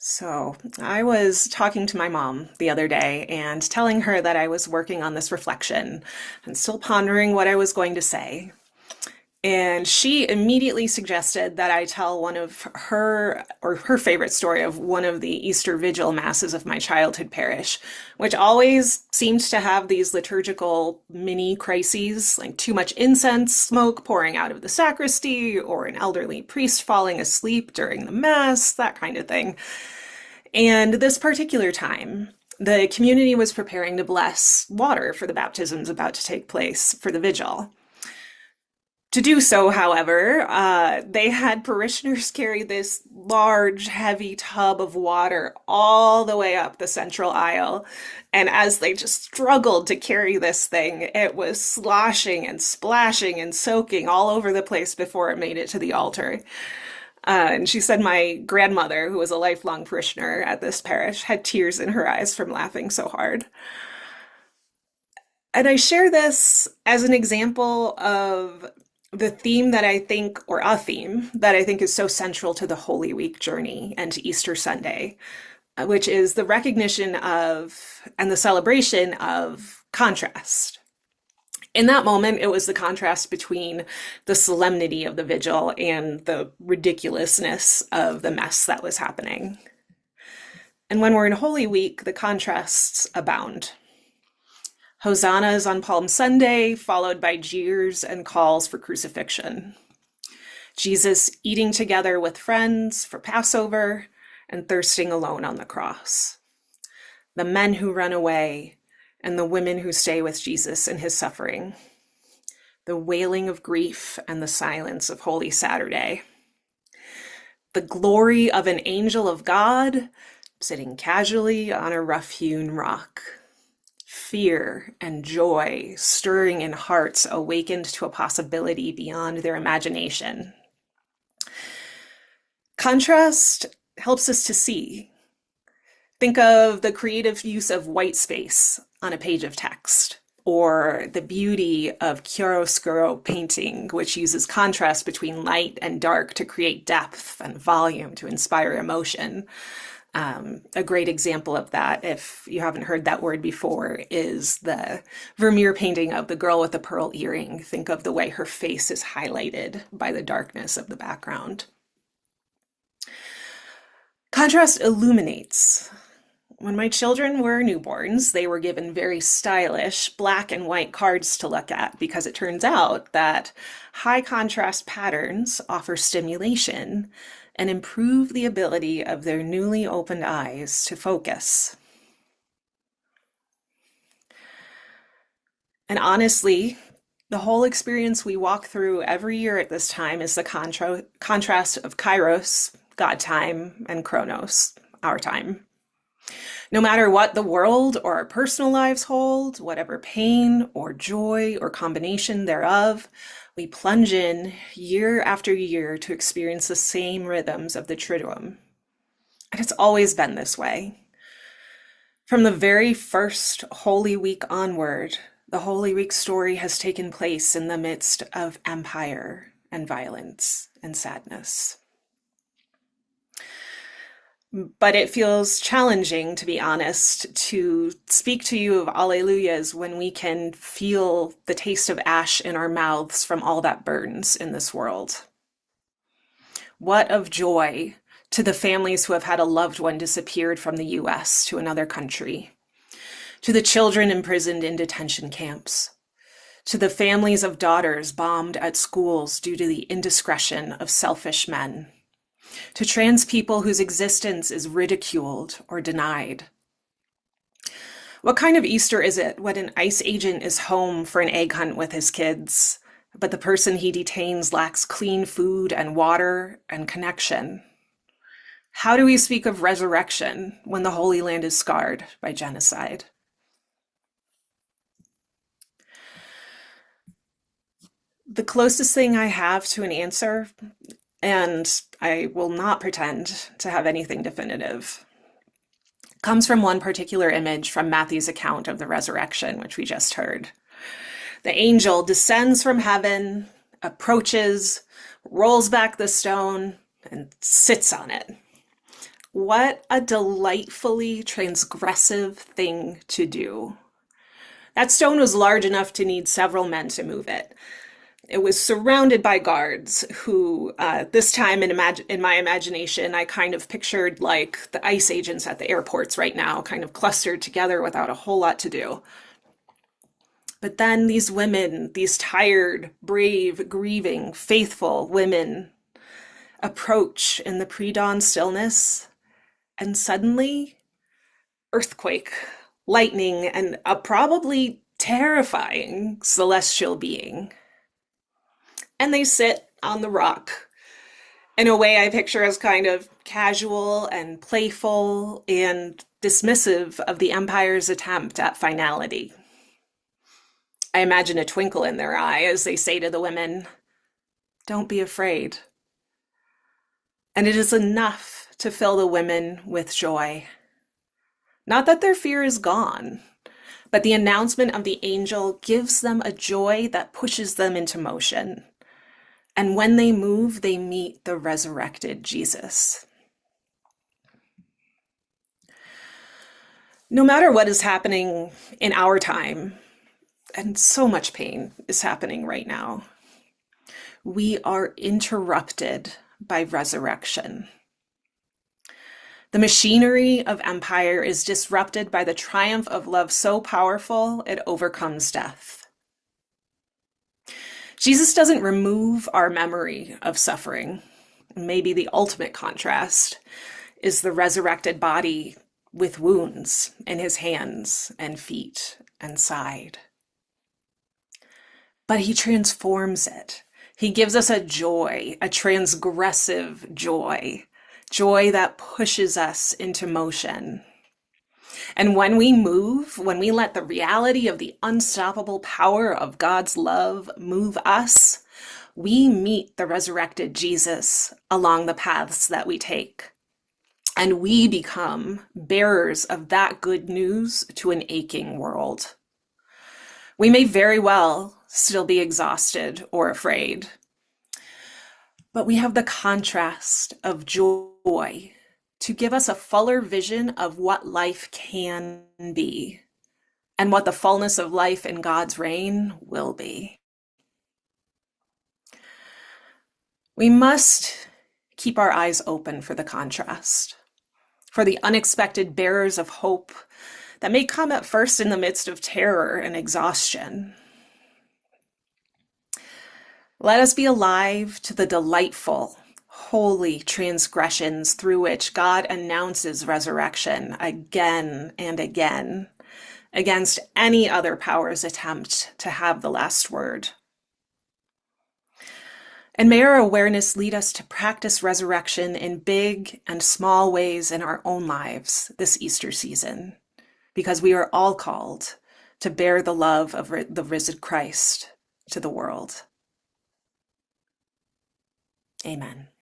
So, I was talking to my mom the other day and telling her that I was working on this reflection and still pondering what I was going to say. And she immediately suggested that I tell one of her favorite story of one of the Easter Vigil masses of my childhood parish, which always seemed to have these liturgical mini crises, like too much incense smoke pouring out of the sacristy, or an elderly priest falling asleep during the mass, that kind of thing. And this particular time, the community was preparing to bless water for the baptisms about to take place for the vigil. To do so, however, they had parishioners carry this large, heavy tub of water all the way up the central aisle. And as they just struggled to carry this thing, it was sloshing and splashing and soaking all over the place before it made it to the altar. And she said my grandmother, who was a lifelong parishioner at this parish, had tears in her eyes from laughing so hard. And I share this as an example of the theme that I think, or a theme that I think is so central to the Holy Week journey and to Easter Sunday, which is the recognition of and the celebration of contrast. In that moment, it was the contrast between the solemnity of the vigil and the ridiculousness of the mess that was happening. And when we're in Holy Week, the contrasts abound. Hosannas on Palm Sunday, followed by jeers and calls for crucifixion. Jesus eating together with friends for Passover and thirsting alone on the cross. The men who run away and the women who stay with Jesus in his suffering. The wailing of grief and the silence of Holy Saturday. The glory of an angel of God sitting casually on a rough-hewn rock. Fear and joy stirring in hearts awakened to a possibility beyond their imagination. Contrast helps us to see. Think of the creative use of white space on a page of text, or the beauty of chiaroscuro painting, which uses contrast between light and dark to create depth and volume to inspire emotion. A great example of that, if you haven't heard that word before, is the Vermeer painting of the girl with the pearl earring. Think of the way her face is highlighted by the darkness of the background. Contrast illuminates. When my children were newborns, they were given very stylish black and white cards to look at because it turns out that high contrast patterns offer stimulation and improve the ability of their newly opened eyes to focus. And honestly, the whole experience we walk through every year at this time is the contrast of Kairos, God time, and Chronos, our time. No matter what the world or our personal lives hold, whatever pain or joy or combination thereof, we plunge in year after year to experience the same rhythms of the Triduum. And it's always been this way. From the very first Holy Week onward, the Holy Week story has taken place in the midst of empire and violence and sadness. But it feels challenging, to be honest, to speak to you of Alleluias when we can feel the taste of ash in our mouths from all that burns in this world. What of joy to the families who have had a loved one disappeared from the US to another country, to the children imprisoned in detention camps, to the families of daughters bombed at schools due to the indiscretion of selfish men, to trans people whose existence is ridiculed or denied. What kind of Easter is it when an ICE agent is home for an egg hunt with his kids, but the person he detains lacks clean food and water and connection? How do we speak of resurrection when the Holy Land is scarred by genocide? The closest thing I have to an answer, and I will not pretend to have anything definitive, comes from one particular image from Matthew's account of the resurrection, which we just heard. The angel descends from heaven, approaches, rolls back the stone, and sits on it. What a delightfully transgressive thing to do. That stone was large enough to need several men to move it. It was surrounded by guards who, this time in my imagination, I kind of pictured like the ICE agents at the airports right now, kind of clustered together without a whole lot to do. But then these women, these tired, brave, grieving, faithful women, approach in the pre-dawn stillness, and suddenly, earthquake, lightning, and a probably terrifying celestial being. And they sit on the rock in a way I picture as kind of casual and playful and dismissive of the Empire's attempt at finality. I imagine a twinkle in their eye as they say to the women, "Don't be afraid." And it is enough to fill the women with joy. Not that their fear is gone, but the announcement of the angel gives them a joy that pushes them into motion. And when they move, they meet the resurrected Jesus. No matter what is happening in our time, and so much pain is happening right now, we are interrupted by resurrection. The machinery of empire is disrupted by the triumph of love so powerful it overcomes death. Jesus doesn't remove our memory of suffering. Maybe the ultimate contrast is the resurrected body with wounds in his hands and feet and side. But he transforms it. He gives us a joy, a transgressive joy, joy that pushes us into motion. And when we move, when we let the reality of the unstoppable power of God's love move us, we meet the resurrected Jesus along the paths that we take. And we become bearers of that good news to an aching world. We may very well still be exhausted or afraid, but we have the contrast of joy to give us a fuller vision of what life can be and what the fullness of life in God's reign will be. We must keep our eyes open for the contrast, for the unexpected bearers of hope that may come at first in the midst of terror and exhaustion. Let us be alive to the delightful, holy transgressions through which God announces resurrection again and again against any other power's attempt to have the last word. And may our awareness lead us to practice resurrection in big and small ways in our own lives this Easter season, because we are all called to bear the love of the risen Christ to the world. Amen.